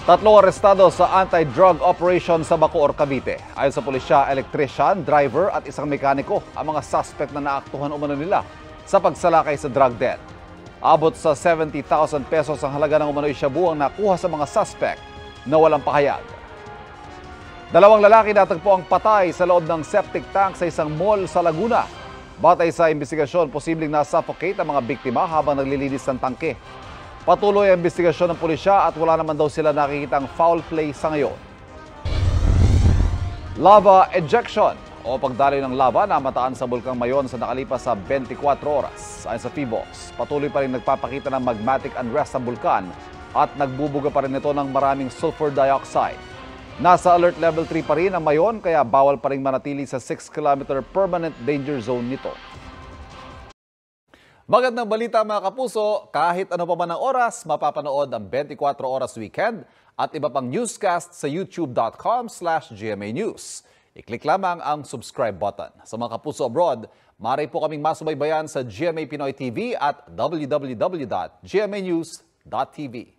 Tatlong arestado sa anti-drug operation sa Bacoor, Cavite. Ayon sa pulisya, electrician, driver at isang mekaniko ang mga suspect na naaktuhan umano nila sa pagsalakay sa drug den. Abot sa 70,000 pesos ang halaga ng umano'y shabu ang nakuha sa mga suspect na walang pahayag. Dalawang lalaki natagpo ang patay sa loob ng septic tank sa isang mall sa Laguna. Batay sa investigasyon, posibleng na-suffocate ang mga biktima habang naglilinis ng tangke. Patuloy ang investigasyon ng pulisya at wala naman daw sila nakikitang foul play sa ngayon. Lava ejection o pagdaloy ng lava na mataan sa Bulkang Mayon sa nakalipas sa 24 oras. Ayon sa PHIVOLCS, patuloy pa rin nagpapakita ng magmatic unrest ang bulkan at nagbubuga pa rin ito ng maraming sulfur dioxide. Nasa alert level 3 pa rin ang Mayon kaya bawal pa rin manatili sa 6-kilometer permanent danger zone nito. Magandang balita mga kapuso, kahit ano pa man ang oras, mapapanood ang 24 Oras Weekend at iba pang newscast sa youtube.com/GMA News. I-click lamang ang subscribe button. Sa mga kapuso abroad, maaari po kaming masubaybayan sa GMA Pinoy TV at www.gmanews.tv.